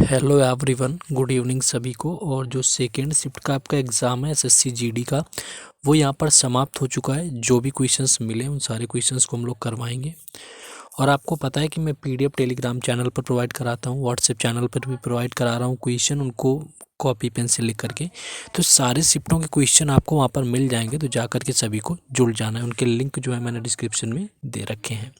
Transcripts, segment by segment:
Hello everyone, good evening सभी को। और जो सेकेंड शिफ्ट का आपका एग्ज़ाम है एसएससी जीडी का, वो यहाँ पर समाप्त हो चुका है। जो भी क्वेश्चंस मिले उन सारे क्वेश्चंस को हम लोग करवाएंगे। और आपको पता है कि मैं पीडीएफ टेलीग्राम चैनल पर प्रोवाइड कराता हूँ, व्हाट्सएप चैनल पर भी प्रोवाइड करा रहा हूँ क्वेश्चन, उनको कॉपी पेन से लिख करके। तो सारे शिफ्टों के क्वेश्चन आपको वहाँ पर मिल जाएंगे, तो जा करके सभी को जुड़ जाना है। उनके लिंक जो है मैंने डिस्क्रिप्शन में दे रखे हैं।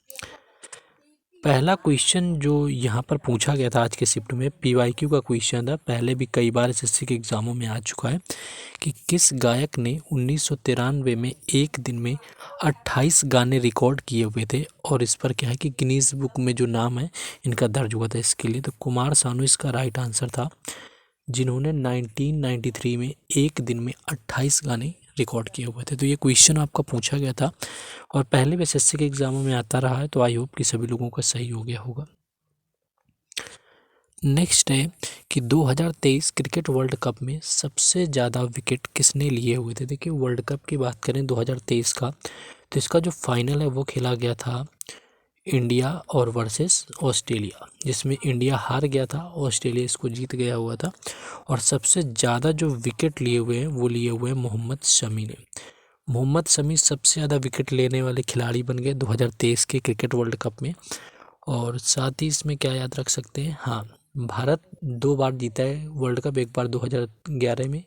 पहला क्वेश्चन जो यहाँ पर पूछा गया था आज के शिफ्ट में, पीवाईक्यू का क्वेश्चन था। पहले भी कई बार एसएससी के एग्ज़ामों में आ चुका है कि किस गायक ने 1993 में एक दिन में 28 गाने रिकॉर्ड किए हुए थे। और इस पर क्या है कि गिनीज बुक में जो नाम है इनका दर्ज हुआ था इसके लिए। तो कुमार सानू इसका राइट आंसर था, जिन्होंने 1993 में एक दिन में 28 गाने रिकॉर्ड किए हुए थे। तो ये क्वेश्चन आपका पूछा गया था और पहले भी एसएससी के एग्ज़ामों में आता रहा है, तो आई होप कि सभी लोगों का सही हो गया होगा। नेक्स्ट है कि 2023 क्रिकेट वर्ल्ड कप में सबसे ज़्यादा विकेट किसने लिए हुए थे। देखिए, वर्ल्ड कप की बात करें 2023 का, तो इसका जो फाइनल है वो खेला गया था इंडिया और वर्सेस ऑस्ट्रेलिया, जिसमें इंडिया हार गया था, ऑस्ट्रेलिया इसको जीत गया हुआ था। और सबसे ज़्यादा जो विकेट लिए हुए हैं वो लिए हुए हैं मोहम्मद शमी ने। मोहम्मद शमी सबसे ज़्यादा विकेट लेने वाले खिलाड़ी बन गए 2023 के क्रिकेट वर्ल्ड कप में। और साथ ही इसमें क्या याद रख सकते हैं, हाँ, भारत 2 बार जीता है वर्ल्ड कप। एक बार 2011 में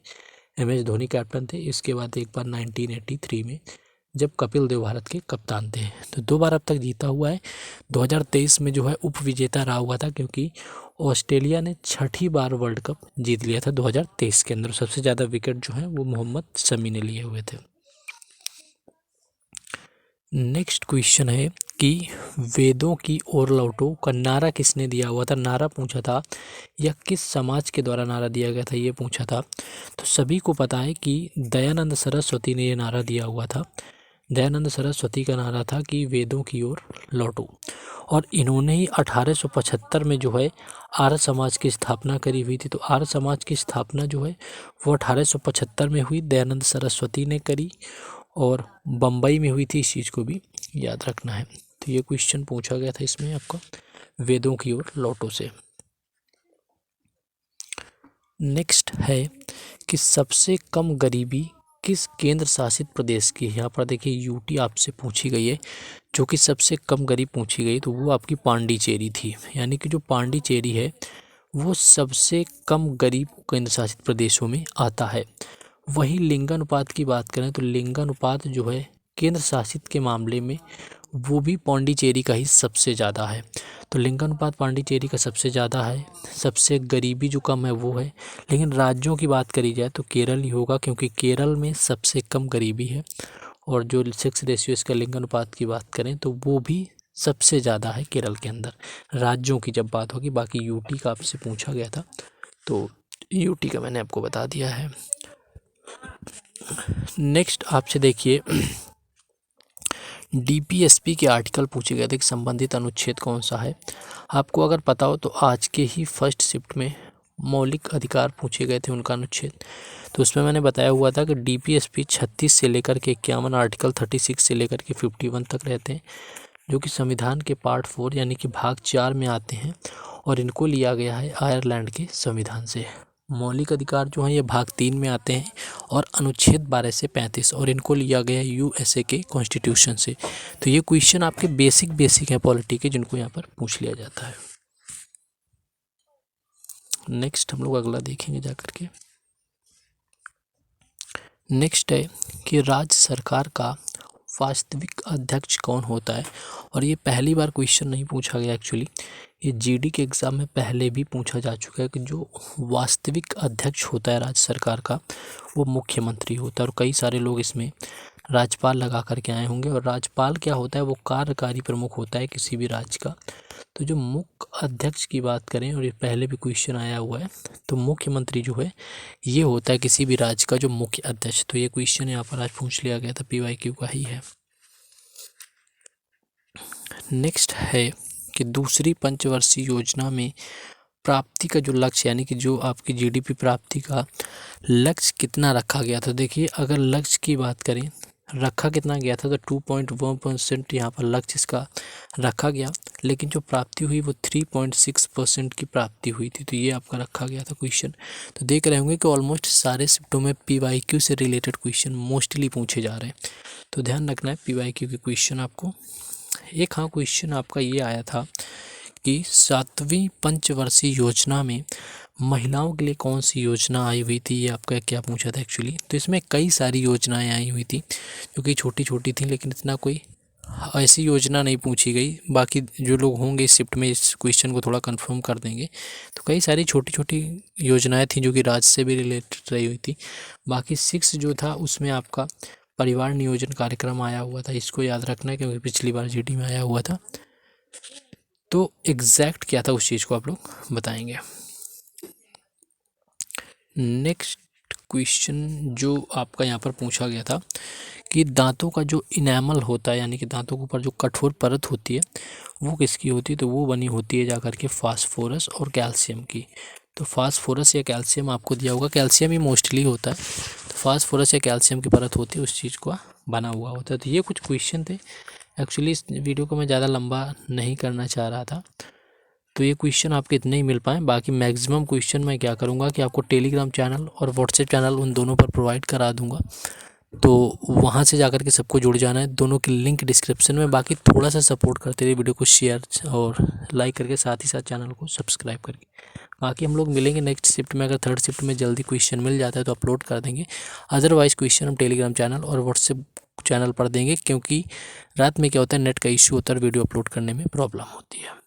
MS धोनी कैप्टन थे, इसके बाद एक बार 1983 में जब कपिल देव भारत के कप्तान थे। तो 2 बार अब तक जीता हुआ है। 2023 में जो है उप विजेता रहा हुआ था, क्योंकि ऑस्ट्रेलिया ने 6ठी बार वर्ल्ड कप जीत लिया था 2023 के अंदर। सबसे ज़्यादा विकेट जो है वो मोहम्मद शमी ने लिए हुए थे। नेक्स्ट क्वेश्चन है कि वेदों की ओर लौटो का नारा किसने दिया हुआ था। नारा पूछा था या किस समाज के द्वारा नारा दिया गया था, ये पूछा था। तो सभी को पता है कि दयानंद सरस्वती ने ये नारा दिया हुआ था। दयानंद सरस्वती का नारा था कि वेदों की ओर लौटो। और इन्होंने ही 1875 में जो है आर्य समाज की स्थापना करी हुई थी। तो आर्य समाज की स्थापना जो है वो 1875 में हुई, दयानंद सरस्वती ने करी। और बम्बई में हुई थी, इस चीज़ को भी याद रखना है। तो ये क्वेश्चन पूछा गया था इसमें आपका वेदों की ओर लौटो से। नेक्स्ट है कि सबसे कम गरीबी किस केंद्र शासित प्रदेश की है। यहाँ पर देखिए यूटी आपसे पूछी गई है, जो कि सबसे कम गरीब पूछी गई, तो वो आपकी पांडिचेरी थी। यानी कि जो पांडिचेरी है वो सबसे कम गरीब केंद्र शासित प्रदेशों में आता है। वही लिंगानुपात की बात करें तो लिंगानुपात जो है केंद्र शासित के मामले में वो भी पांडिचेरी का ही सबसे ज़्यादा है। तो लिंगानुपात पांडिचेरी का सबसे ज़्यादा है। सबसे गरीबी जो कम है वो है। लेकिन राज्यों की बात करी जाए तो केरल ही होगा, क्योंकि केरल में सबसे कम गरीबी है। और जो सेक्स रेशियो इसका लिंगानुपात की बात करें तो वो भी सबसे ज़्यादा है केरल के अंदर। राज्यों की जब बात होगी, बाकी यूटी का आपसे पूछा गया था तो यूटी का मैंने आपको बता दिया है। नेक्स्ट आपसे देखिए डीपीएसपी के आर्टिकल पूछे गए थे कि संबंधित अनुच्छेद कौन सा है। आपको अगर पता हो तो आज के ही फर्स्ट शिफ्ट में मौलिक अधिकार पूछे गए थे, उनका अनुच्छेद। तो उसमें मैंने बताया हुआ था कि डीपीएसपी 36 से लेकर के 51, आर्टिकल 36 से लेकर के 51 तक रहते हैं, जो कि संविधान के पार्ट 4 यानी कि भाग 4 में आते हैं। और इनको लिया गया है आयरलैंड के संविधान से। मौलिक अधिकार जो हैं ये भाग 3 में आते हैं और अनुच्छेद 12 से 35, और इनको लिया गया है यूएसए के कॉन्स्टिट्यूशन से। तो ये क्वेश्चन आपके बेसिक है पॉलिटी के, जिनको यहाँ पर पूछ लिया जाता है। नेक्स्ट हम लोग अगला देखेंगे जाकर के। नेक्स्ट है कि राज्य सरकार का वास्तविक अध्यक्ष कौन होता है। और ये पहली बार क्वेश्चन नहीं पूछा गया, एक्चुअली ये जीडी के एग्ज़ाम में पहले भी पूछा जा चुका है कि जो वास्तविक अध्यक्ष होता है राज्य सरकार का वो मुख्यमंत्री होता है। और कई सारे लोग इसमें राज्यपाल लगा करके आए होंगे। और राज्यपाल क्या होता है, वो कार्यकारी प्रमुख होता है किसी भी राज्य का। तो जो मुख्य अध्यक्ष की बात करें, और ये पहले भी क्वेश्चन आया हुआ है, तो मुख्यमंत्री जो है ये होता है किसी भी राज्य का जो मुख्य अध्यक्ष। तो ये क्वेश्चन यहाँ पर आज पूछ लिया गया था, पीवाईक्यू का ही है। नेक्स्ट है कि दूसरी पंचवर्षीय योजना में प्राप्ति का जो लक्ष्य, यानी कि जो आपकी जीडीपी प्राप्ति का लक्ष्य कितना रखा गया था। देखिए, अगर लक्ष्य की बात करें रखा कितना गया था, तो 2.1% यहाँ पर लक्ष्य इसका रखा गया, लेकिन जो प्राप्ति हुई वो 3.6% की प्राप्ति हुई थी। तो ये आपका रखा गया था क्वेश्चन। तो देख रहे होंगे कि ऑलमोस्ट सारे शिफ्टों में PYQ से रिलेटेड क्वेश्चन मोस्टली पूछे जा रहे हैं, तो ध्यान रखना है PYQ के क्वेश्चन आपको। एक हाँ क्वेश्चन आपका ये आया था कि 7वीं पंचवर्षीय योजना में महिलाओं के लिए कौन सी योजना आई हुई थी, ये आपका क्या पूछा था एक्चुअली। तो इसमें कई सारी योजनाएं आई हुई थी जो कि छोटी छोटी थी, लेकिन इतना कोई ऐसी योजना नहीं पूछी गई। बाकी जो लोग होंगे इस शिफ्ट में इस क्वेश्चन को थोड़ा कंफर्म कर देंगे। तो कई सारी छोटी छोटी योजनाएं थी जो कि राज्य से भी रिलेटेड रही हुई थी। बाकी 6 जो था उसमें आपका परिवार नियोजन कार्यक्रम आया हुआ था, इसको याद रखना है क्योंकि पिछली बार GD में आया हुआ था। तो एग्जैक्ट क्या था उस चीज़ को आप लोग बताएंगे। नेक्स्ट क्वेश्चन जो आपका यहाँ पर पूछा गया था कि दांतों का जो इनेमल होता है, यानी कि दांतों के ऊपर जो कठोर परत होती है वो किसकी होती है, तो वो बनी होती है जाकर के फास्फोरस और कैल्शियम की। तो फास्फोरस या कैल्शियम आपको दिया होगा, कैल्शियम ही मोस्टली होता है, तो फास्फोरस या कैल्शियम की परत होती है, उस चीज़ का बना हुआ होता है। तो ये कुछ क्वेश्चन थे। एक्चुअली इस वीडियो को मैं ज़्यादा लंबा नहीं करना चाह रहा था, तो ये क्वेश्चन आपके इतने ही मिल पाए। बाकी मैक्सिमम क्वेश्चन मैं क्या करूँगा कि आपको टेलीग्राम चैनल और व्हाट्सएप चैनल उन दोनों पर प्रोवाइड करा दूँगा, तो वहाँ से जाकर के सबको जुड़ जाना है। दोनों की लिंक डिस्क्रिप्शन में। बाकी थोड़ा सा सपोर्ट करते रहिए, वीडियो को शेयर और लाइक करके, साथ ही साथ चैनल को सब्सक्राइब करके। बाकी हम लोग मिलेंगे नेक्स्ट शिफ्ट में। अगर थर्ड शिफ्ट में जल्दी क्वेश्चन मिल जाता है तो अपलोड कर देंगे, अदरवाइज़ क्वेश्चन हम टेलीग्राम चैनल और व्हाट्सएप चैनल पर देंगे, क्योंकि रात में क्या होता है नेट का इशू होता है, वीडियो अपलोड करने में प्रॉब्लम होती है।